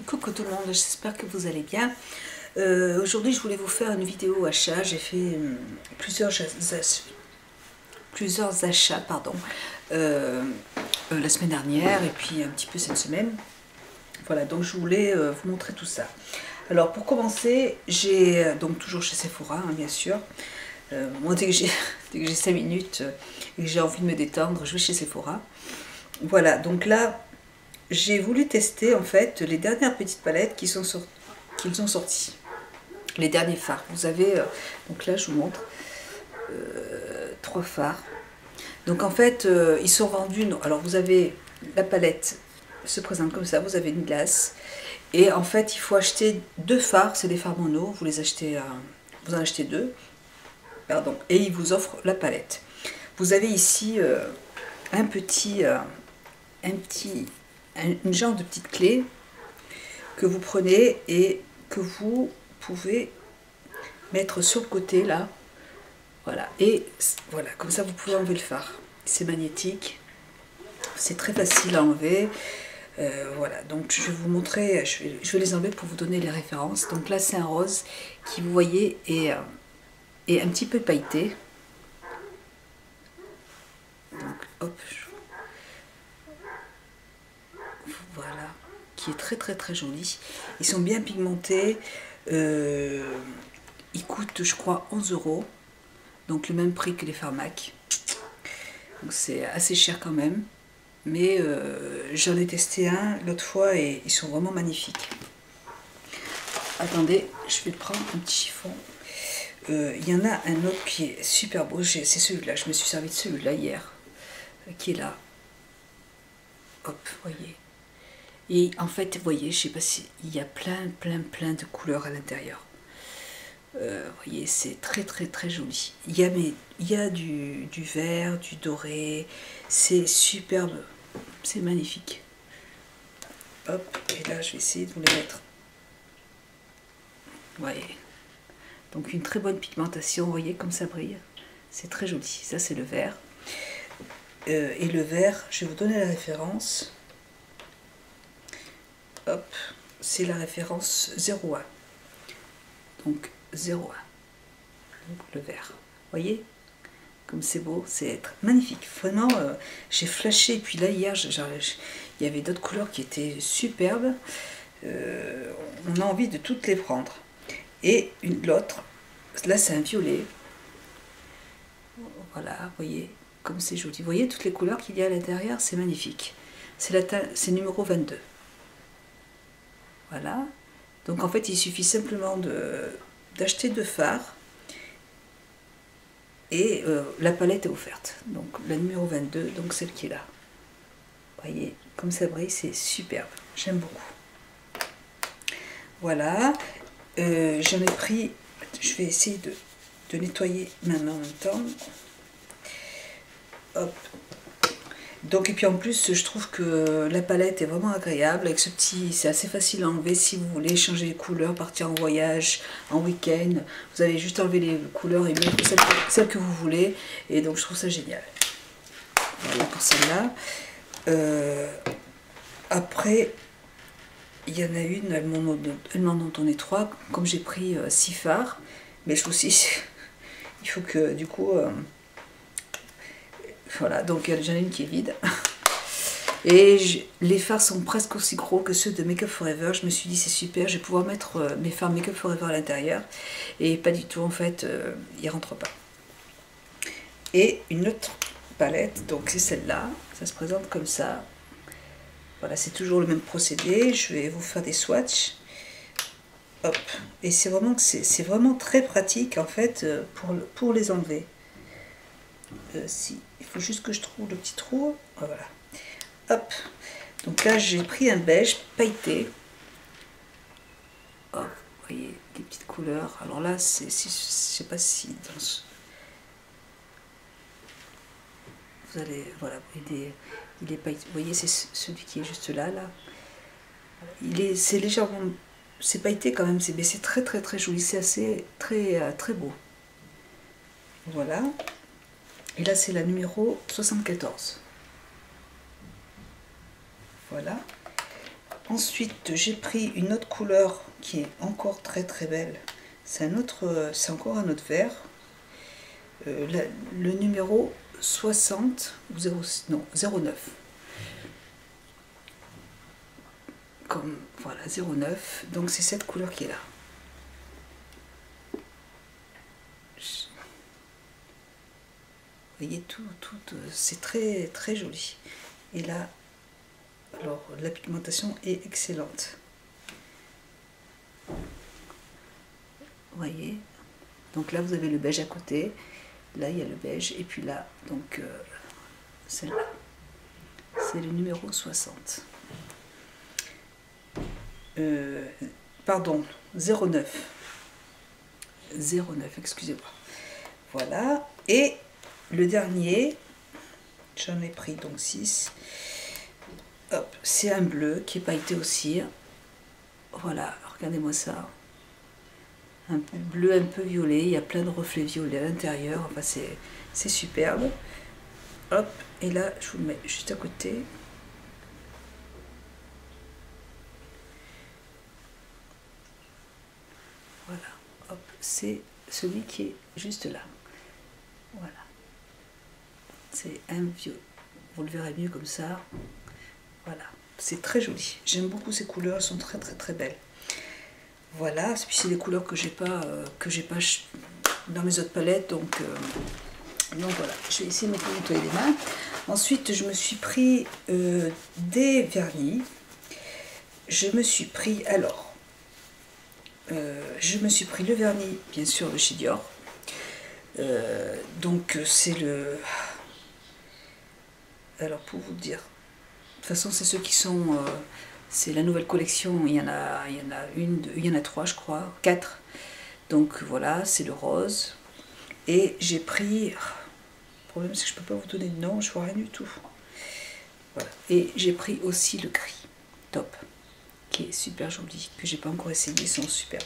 Coucou tout le monde, j'espère que vous allez bien. Aujourd'hui je voulais vous faire une vidéo achat. J'ai fait plusieurs achats la semaine dernière et puis un petit peu cette semaine. Voilà, donc je voulais vous montrer tout ça. Alors pour commencer, j'ai donc toujours chez Sephora, hein, bien sûr. Moi dès que j'ai 5 minutes et que j'ai envie de me détendre, je vais chez Sephora. Voilà, donc là j'ai voulu tester en fait les dernières petites palettes qu'ils ont sorties. Les derniers fards. Vous avez, donc là je vous montre, 3 fards. Donc en fait, ils sont vendus, alors vous avez la palette, se présente comme ça, vous avez une glace. Et en fait, il faut acheter 2 fards, c'est des fards mono, vous les achetez, vous en achetez 2, pardon, et ils vous offrent la palette. Vous avez ici une genre de petite clé que vous prenez et que vous pouvez mettre sur le côté là. Voilà, et voilà, comme ça vous pouvez enlever le phare. C'est magnétique, c'est très facile à enlever. Voilà, donc je vais vous montrer, je vais les enlever pour vous donner les références. Donc là c'est un rose qui, vous voyez, est un petit peu pailleté. Donc hop, voilà, qui est très très très joli. Ils sont bien pigmentés. Ils coûtent, je crois, 11 €. Donc le même prix que les Pharmac. Donc c'est assez cher quand même. Mais j'en ai testé un l'autre fois et ils sont vraiment magnifiques. Attendez, je vais prendre un petit chiffon. Il y en a un autre qui est super beau. C'est celui-là. Je me suis servi de celui-là hier. Qui est là. Hop, voyez. Et en fait, vous voyez, je sais pas si il y a plein de couleurs à l'intérieur. Vous voyez, c'est très très très joli. Il y a du vert, du doré. C'est superbe. C'est magnifique. Hop, et là je vais essayer de vous les mettre. Vous voyez. Donc une très bonne pigmentation, vous voyez comme ça brille. C'est très joli. Ça c'est le vert. Et le vert, je vais vous donner la référence. Hop, c'est la référence 01. Donc 01. Donc le vert. Vous voyez comme c'est beau, c'est magnifique. Vraiment, j'ai flashé. Et puis là, hier, il y avait d'autres couleurs qui étaient superbes. On a envie de toutes les prendre. Et l'autre, là, c'est un violet. Voilà, vous voyez, comme c'est joli. Vous voyez toutes les couleurs qu'il y a à l'intérieur, c'est magnifique. C'est numéro 22. Voilà. Donc en fait, il suffit simplement d'acheter 2 fards. Et la palette est offerte. Donc la numéro 22, donc celle qui est là. Vous voyez, comme ça brille, c'est superbe. J'aime beaucoup. Voilà. J'en ai pris, je vais essayer de nettoyer ma main en même temps. Hop. Donc, et puis en plus, je trouve que la palette est vraiment agréable. Avec ce petit, c'est assez facile à enlever si vous voulez changer les couleurs, partir en voyage, en week-end. Vous avez juste enlevé les couleurs et mettre celles que vous voulez. Et donc, je trouve ça génial. Voilà pour celle-là. Après, il y en a une, elles m'en ont donné 3. Comme j'ai pris 6 fards, mais je trouve aussi, il faut que du coup... voilà, donc j'en ai une qui est vide. Et les fards sont presque aussi gros que ceux de Make Up For Ever. Je me suis dit c'est super, je vais pouvoir mettre mes fards Make Up For Ever à l'intérieur. Et pas du tout, en fait, ils ne rentrent pas. Et une autre palette, donc c'est celle-là. Ça se présente comme ça. Voilà, c'est toujours le même procédé. Je vais vous faire des swatchs. Hop. Et c'est vraiment très pratique, en fait, pour les enlever. Il faut juste que je trouve le petit trou. Voilà. Hop. Donc là, j'ai pris un beige pailleté. Hop, vous voyez, des petites couleurs. Alors là, je sais pas si dans vous allez, voilà, il est pailleté. Vous voyez, c'est celui qui est juste là. C'est légèrement, c'est pailleté quand même, mais c'est très très très joli. C'est assez très beau. Voilà. Et là, c'est la numéro 74. Voilà. Ensuite, j'ai pris une autre couleur qui est encore très très belle. C'est encore un autre vert. Le numéro 60 ou 0, non, 09. Comme voilà, 09. Donc c'est cette couleur qui est là. Vous voyez tout, c'est très très joli. Et là, alors la pigmentation est excellente. Vous voyez. Donc là vous avez le beige à côté. Là il y a le beige et puis là donc celle-là. C'est le numéro 60. Pardon, 09. 09, excusez-moi. Voilà. Et le dernier, j'en ai pris donc 6. Hop, c'est un bleu qui est pailleté aussi. Voilà, regardez-moi ça. Un bleu un peu violet, il y a plein de reflets violets à l'intérieur. Enfin, c'est superbe. Hop, et là, je vous le mets juste à côté. Voilà, hop, c'est celui qui est juste là. Voilà. C'est un vieux. Vous le verrez mieux comme ça. Voilà, c'est très joli. J'aime beaucoup ces couleurs, elles sont très très très belles. Voilà, puis c'est des couleurs que j'ai pas dans mes autres palettes, donc voilà. Je vais essayer de me nettoyer les mains. Ensuite, je me suis pris des vernis. Je me suis pris je me suis pris le vernis, bien sûr, de chez Dior. Donc c'est le... Alors pour vous dire, de toute façon c'est ceux qui sont... c'est la nouvelle collection, il y en a 3 je crois, 4. Donc voilà, c'est le rose. Et j'ai pris... Le problème c'est que je ne peux pas vous donner de nom, je vois rien du tout. Voilà. Et j'ai pris aussi le gris, top, qui est super joli, que j'ai pas encore essayé, ils sont superbes.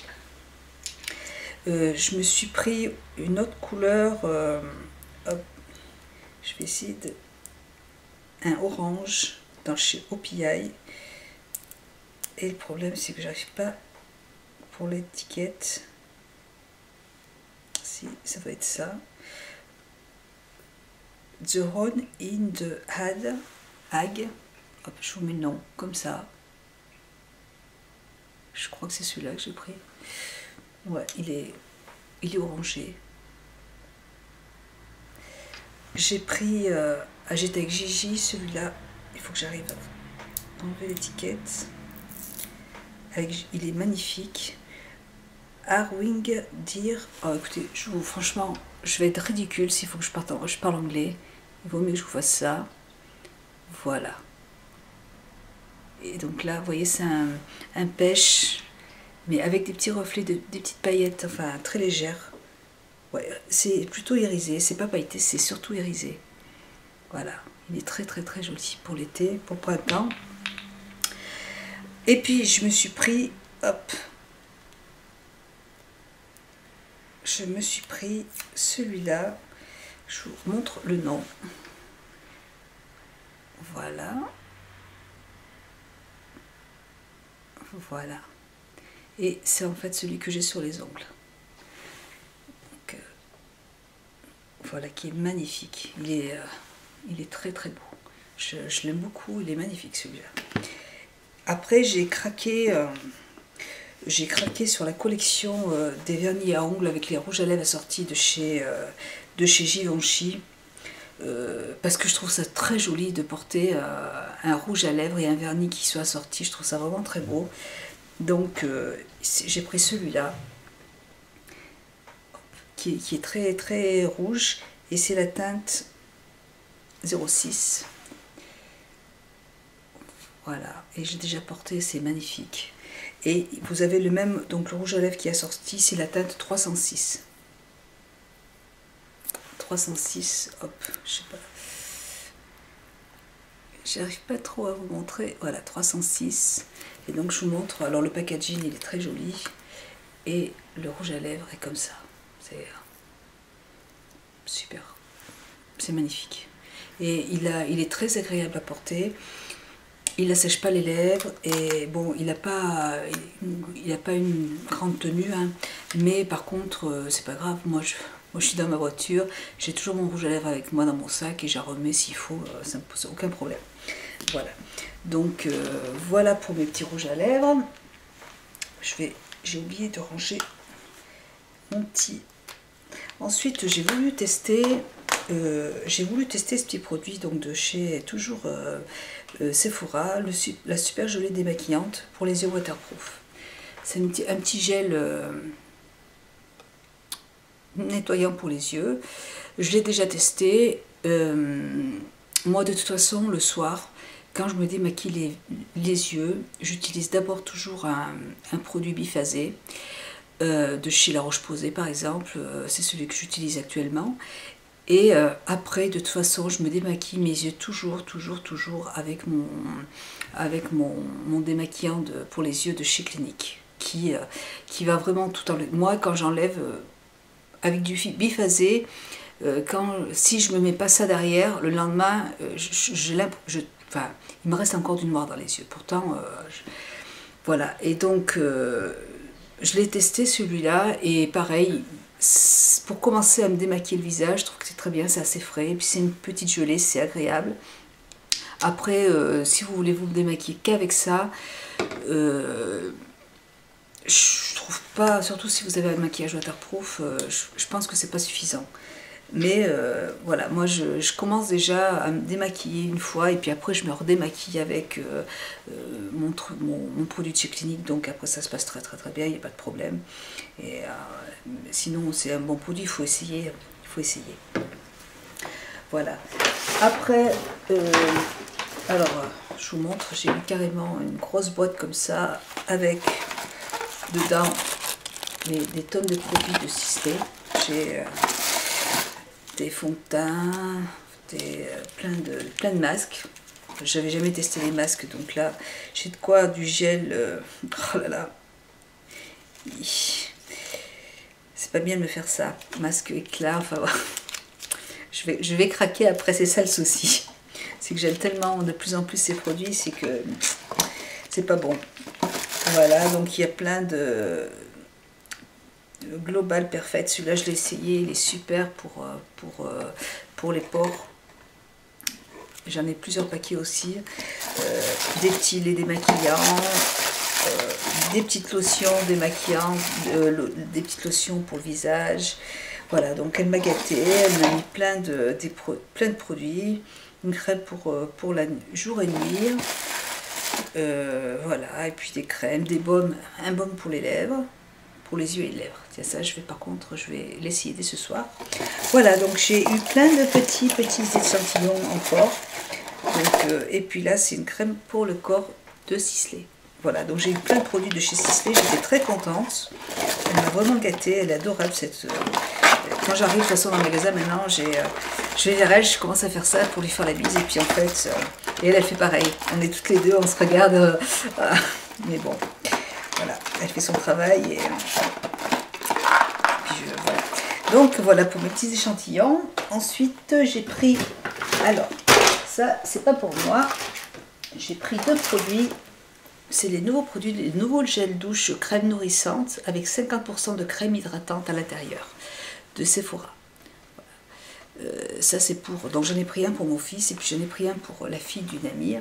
Je me suis pris une autre couleur, hop, je vais essayer de... un orange dans chez OPI. Et le problème c'est que j'arrive pas pour l'étiquette. Si, ça doit être ça. The Rhone in the Hag. Hop, je vous mets le nom comme ça. Je crois que c'est celui-là que j'ai pris. Ouais, il est orangé. J'ai pris j'étais avec Gigi, celui-là. Il faut que j'arrive à enlever l'étiquette. Il est magnifique. Harwing Deer. Oh, écoutez, franchement, je vais être ridicule s'il faut que je parle anglais. Il vaut mieux que je vous fasse ça. Voilà. Et donc là, vous voyez, c'est un pêche, mais avec des petits reflets, des petites paillettes, enfin très légères. Ouais, c'est plutôt irisé, c'est pas pailleté, c'est surtout irisé. Voilà, il est très très très joli pour l'été, pour le printemps. Et puis je me suis pris, hop, je me suis pris celui-là. Je vous montre le nom. Voilà. Voilà. Et c'est en fait celui que j'ai sur les ongles. Donc, voilà, qui est magnifique. Il est très très beau. Je l'aime beaucoup, il est magnifique celui-là. Après, j'ai craqué sur la collection des vernis à ongles avec les rouges à lèvres assortis de chez Givenchy. Parce que je trouve ça très joli de porter un rouge à lèvres et un vernis qui soit assorti. Je trouve ça vraiment très beau. Donc j'ai pris celui-là qui est très très rouge et c'est la teinte 06. Voilà, et j'ai déjà porté, c'est magnifique. Et vous avez le même, donc le rouge à lèvres qui est assorti, c'est la teinte 306. 306, hop, je sais pas. J'arrive pas trop à vous montrer. Voilà, 306. Et donc je vous montre. Alors le packaging, il est très joli. Et le rouge à lèvres est comme ça. C'est super. C'est magnifique. Et il est très agréable à porter. il n'assèche pas les lèvres et bon, il n'a pas une grande tenue, hein, mais par contre, c'est pas grave. Moi, je suis dans ma voiture, j'ai toujours mon rouge à lèvres avec moi dans mon sac et j'en remets s'il faut, ça ne me pose aucun problème. Voilà. Donc, voilà pour mes petits rouges à lèvres. J'ai oublié de ranger mon petit. Ensuite, j'ai voulu tester ce petit produit donc de chez toujours Sephora, la super gelée démaquillante pour les yeux waterproof. C'est un petit gel nettoyant pour les yeux. Je l'ai déjà testé. Moi, de toute façon, le soir, quand je me démaquille les yeux, j'utilise d'abord toujours un produit biphasé. De chez La Roche-Posay par exemple, c'est celui que j'utilise actuellement. Et après, de toute façon, je me démaquille mes yeux toujours avec mon démaquillant pour les yeux de chez Clinique, qui va vraiment tout enlever. Moi, quand j'enlève avec du biphasé, si je me mets pas ça derrière, le lendemain, enfin, il me reste encore du noir dans les yeux. Pourtant, voilà. Et donc, je l'ai testé celui-là, et pareil, pour commencer à me démaquiller le visage, je trouve que c'est très bien, c'est assez frais, et puis c'est une petite gelée, c'est agréable. Après, si vous voulez vous démaquiller qu'avec ça, je trouve pas, surtout si vous avez un maquillage waterproof, je pense que c'est pas suffisant. Mais voilà, moi je commence déjà à me démaquiller une fois et puis après je me redémaquille avec mon produit de chez Clinique, donc après ça se passe très bien, il n'y a pas de problème. Et sinon c'est un bon produit, il faut essayer. Voilà. Après, alors je vous montre, j'ai eu carrément une grosse boîte comme ça avec dedans des tonnes de produits de Sisley. J'ai des fonds de teint, plein de masques. J'avais jamais testé les masques, donc là j'ai de quoi, du gel. Oh là là, c'est pas bien de me faire ça. Masque éclat, enfin voilà. Je vais craquer après, c'est ça le souci. C'est que j'aime tellement de plus en plus ces produits, c'est que c'est pas bon. Voilà, donc il y a plein de Global Perfect, celui-là je l'ai essayé, il est super pour les pores. J'en ai plusieurs paquets aussi, des petits laits démaquillants, des petites lotions démaquillantes, des petites lotions pour le visage. Voilà, donc elle m'a gâtée, elle m'a mis plein de produits, une crème pour la jour et nuit, voilà, et puis des crèmes, des baumes, un baume pour les lèvres, pour les yeux et les lèvres. Tiens, ça je vais l'essayer dès ce soir. Voilà, donc j'ai eu plein de petits échantillons encore. Donc, et puis là c'est une crème pour le corps de Sisley. Voilà, donc j'ai eu plein de produits de chez Sisley, j'étais très contente. Elle m'a vraiment gâtée, elle est adorable cette. Quand j'arrive de toute façon dans le magasin maintenant, je vais vers elle, je commence à faire ça pour lui faire la bise, et puis en fait, et elle fait pareil. On est toutes les deux, on se regarde, mais bon, voilà, elle fait son travail et voilà. Donc voilà pour mes petits échantillons. Ensuite j'ai pris, alors ça c'est pas pour moi, j'ai pris deux produits. C'est les nouveaux produits, les nouveaux gels douche crème nourrissante avec 50% de crème hydratante à l'intérieur de Sephora. Voilà. Ça c'est pour, donc j'en ai pris un pour mon fils et puis j'en ai pris un pour la fille d'une amie,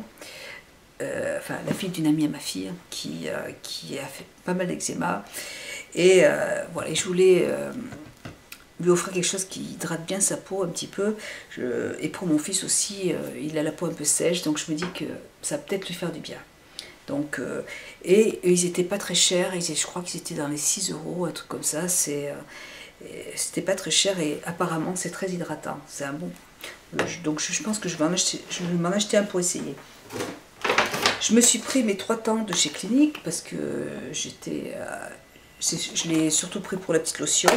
enfin la fille d'une amie à ma fille qui a fait pas mal d'eczéma et voilà, je voulais lui offrir quelque chose qui hydrate bien sa peau un petit peu, et pour mon fils aussi, il a la peau un peu sèche, donc je me dis que ça va peut-être lui faire du bien. Donc, et ils étaient pas très chers, je crois qu'ils étaient dans les 6 €, un truc comme ça, c'était pas très cher et apparemment c'est très hydratant, c'est un bon. Donc je pense que je vais m'en acheter un pour essayer. Je me suis pris mes 3 temps de chez Clinique parce que je l'ai surtout pris pour la petite lotion.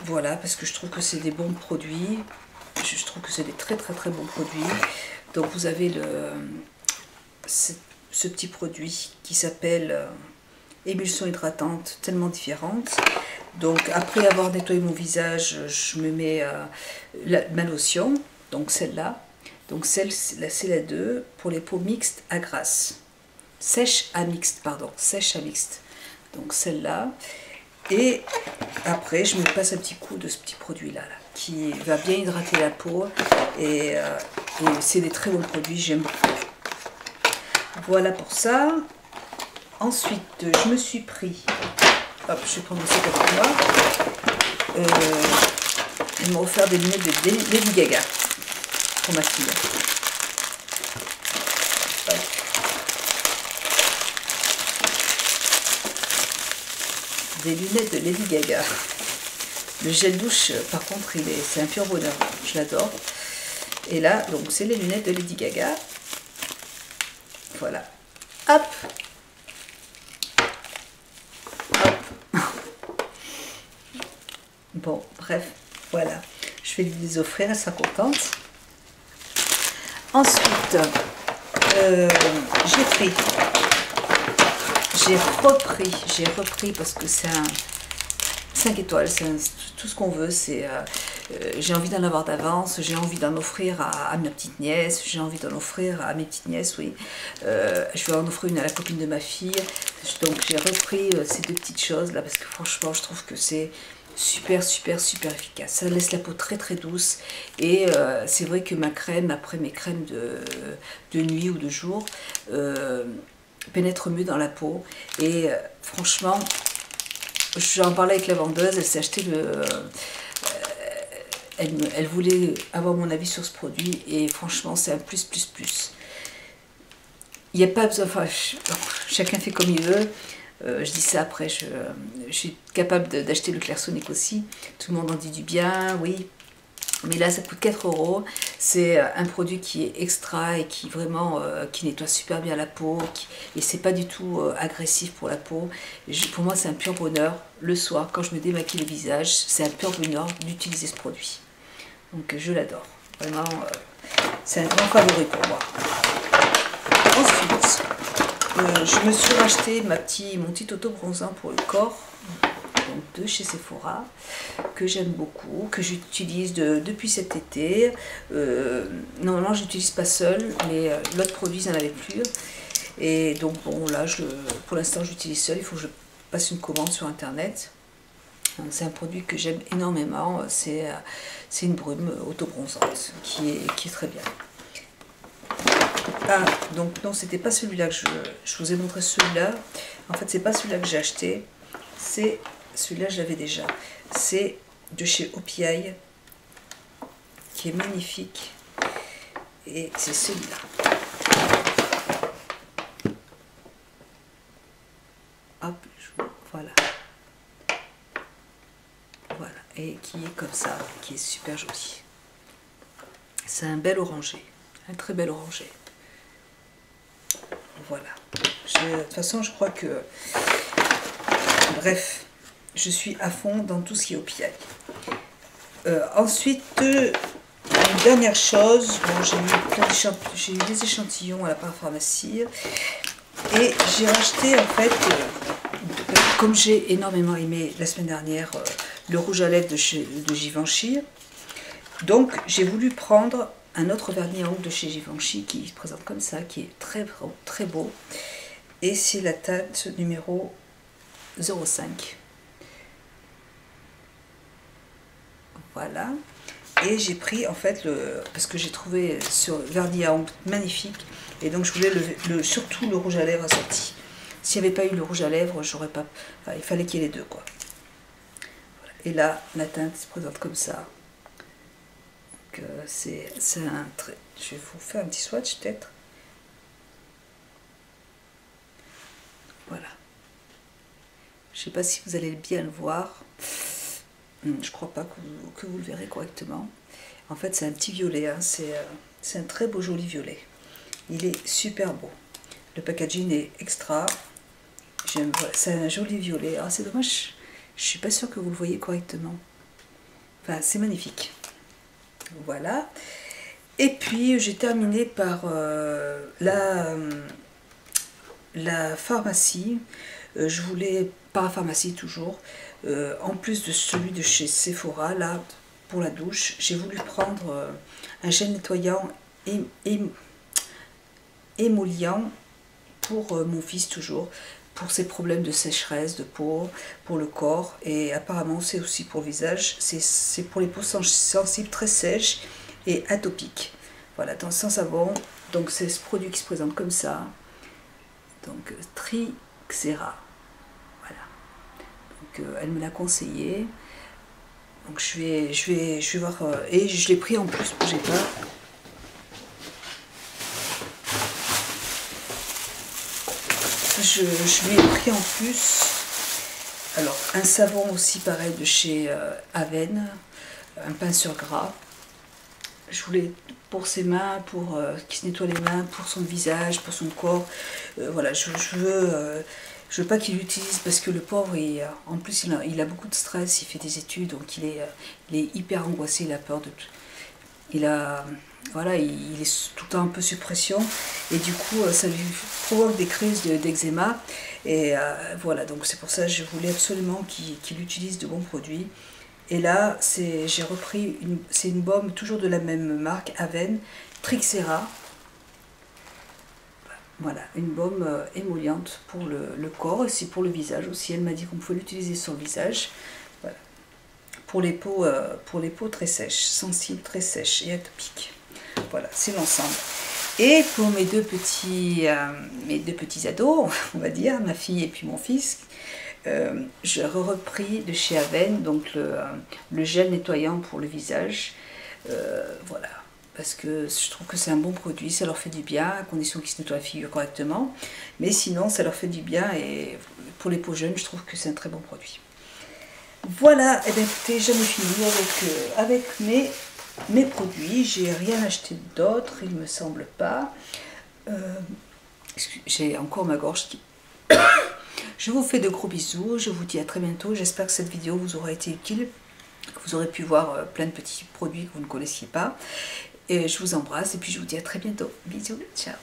Voilà, parce que je trouve que c'est des bons produits, je trouve que c'est des très bons produits. Donc vous avez ce petit produit qui s'appelle émulsion hydratante tellement différente. Donc après avoir nettoyé mon visage, je me mets ma lotion, donc celle-là, Donc celle-là, c'est la 2 pour les peaux mixtes à grasse. Sèche à mixte, pardon, sèche à mixte. Donc celle-là. Et après, je me passe un petit coup de ce petit produit-là, là, qui va bien hydrater la peau. Et c'est des très bons produits, j'aime beaucoup. Voilà pour ça. Ensuite, je me suis pris... Hop, je vais prendre aussi avec moi. Ils m'ont offert des lunettes de Lady Gaga pour ma fille. Hop. Des lunettes de Lady Gaga. Le gel douche, par contre, c'est un pur bonheur. Je l'adore. Et là, donc, c'est les lunettes de Lady Gaga. Voilà. Hop. Hop. Bon, bref, voilà. Je vais lui les offrir, elle sera contente. Ensuite, j'ai repris parce que c'est un 5 étoiles, c'est tout ce qu'on veut. J'ai envie d'en avoir d'avance, j'ai envie d'en offrir à ma petite nièce, j'ai envie d'en offrir à mes petites nièces, oui. Je vais en offrir une à la copine de ma fille. Donc j'ai repris ces deux petites choses là parce que franchement je trouve que c'est super efficace. Ça laisse la peau très douce et c'est vrai que ma crème, après mes crèmes de nuit ou de jour, pénètre mieux dans la peau et franchement, j'en parlais avec la vendeuse, elle s'est acheté elle voulait avoir mon avis sur ce produit et franchement c'est un plus. Il n'y a pas besoin, enfin, chacun fait comme il veut. Je dis ça après, je suis capable d'acheter le Clairsonic aussi. Tout le monde en dit du bien, oui. Mais là, ça coûte 4 €. C'est un produit qui est extra et qui vraiment qui nettoie super bien la peau. Et c'est pas du tout agressif pour la peau. Pour moi, c'est un pur bonheur. Le soir, quand je me démaquille le visage, c'est un pur bonheur d'utiliser ce produit. Donc, je l'adore. Vraiment, c'est un grand favori pour moi. Ensuite, je me suis racheté mon petit auto-bronzant pour le corps, donc de chez Sephora, que j'aime beaucoup, que j'utilise depuis cet été. Normalement, je n'utilise pas seul, mais l'autre produit, ils n'en avaient plus. Et donc, bon, là, pour l'instant, j'utilise seul. Il faut que je passe une commande sur Internet. C'est un produit que j'aime énormément. C'est une brume auto-bronzante qui est très bien. Ah, donc non, c'était pas celui-là que je vous ai montré celui-là. En fait, c'est pas celui-là que j'ai acheté. C'est celui-là, je l'avais déjà. C'est de chez OPI, qui est magnifique. Et c'est celui-là. Hop, voilà. Voilà. Et qui est comme ça, qui est super joli. C'est un bel orangé. Un très bel orangé. Voilà. De toute façon, je crois que... Bref, je suis à fond dans tout ce qui est OPI. Ensuite, une dernière chose. Bon, j'ai eu des échantillons à la parapharmacie. Et j'ai racheté, en fait, comme j'ai énormément aimé la semaine dernière, le rouge à lèvres de Givenchy. Donc, j'ai voulu prendre un autre vernis à ongles de chez Givenchy qui se présente comme ça, qui est très beau. Et c'est la teinte numéro 05. Voilà. Et j'ai pris en fait parce que j'ai trouvé ce vernis à ongles magnifique. Et donc je voulais surtout le rouge à lèvres assorti. S'il n'y avait pas eu le rouge à lèvres, j'aurais pas. Enfin, il fallait qu'il y ait les deux, quoi. Voilà. Et là, la teinte se présente comme ça. C'est un trait. Je vais vous faire un petit swatch peut-être. Voilà. Je ne sais pas si vous allez bien le voir. Je crois pas que vous le verrez correctement. En fait, c'est un petit violet. Hein. C'est un très beau joli violet. Il est super beau. Le packaging est extra. Voilà. C'est un joli violet. Ah, c'est dommage. Je suis pas sûre que vous le voyez correctement. Enfin, c'est magnifique. Voilà. Et puis j'ai terminé par la pharmacie. Je voulais, parapharmacie toujours, en plus de celui de chez Sephora, là, pour la douche, j'ai voulu prendre un gel nettoyant émollient pour mon fils toujours, pour ses problèmes de sécheresse, de peau, pour le corps, et apparemment c'est aussi pour le visage, c'est pour les peaux sensibles très sèches et atopiques. Voilà, sans savon, donc c'est ce produit qui se présente comme ça, donc Trixera, voilà, donc elle me l'a conseillé, donc je vais voir, et je l'ai pris en plus, bougez pas. Je lui ai pris en plus, alors un savon aussi pareil de chez Aven, un pinceur gras. Je voulais pour ses mains, pour qu'il se nettoie les mains, pour son visage, pour son corps. Voilà, je veux pas qu'il l'utilise parce que le pauvre, en plus il a beaucoup de stress, il fait des études, donc il est hyper angoissé, il a peur de tout. Voilà, il est tout le temps un peu sous pression et du coup ça lui provoque des crises d'eczéma et voilà, donc c'est pour ça que je voulais absolument qu'il utilise de bons produits. Et là j'ai repris, c'est une baume toujours de la même marque, Aven, Trixera. Voilà, une baume émolliente pour le corps, aussi pour le visage aussi, elle m'a dit qu'on pouvait l'utiliser sur le visage. Voilà. Pour les peaux très sèches, sensibles, très sèches et atopiques. Voilà, c'est l'ensemble. Et pour mes deux petits ados, on va dire, ma fille et puis mon fils, j'ai repris de chez Aven, donc le gel nettoyant pour le visage. Voilà, parce que je trouve que c'est un bon produit, ça leur fait du bien, à condition qu'ils se nettoient la figure correctement. Mais sinon, ça leur fait du bien et pour les peaux jeunes, je trouve que c'est un très bon produit. Voilà, et bien écoutez, j'en ai fini avec mes produits. J'ai rien acheté d'autre, il me semble pas. J'ai encore ma gorge qui... Je vous fais de gros bisous, je vous dis à très bientôt. J'espère que cette vidéo vous aura été utile, que vous aurez pu voir plein de petits produits que vous ne connaissiez pas. Et je vous embrasse et puis je vous dis à très bientôt. Bisous, ciao.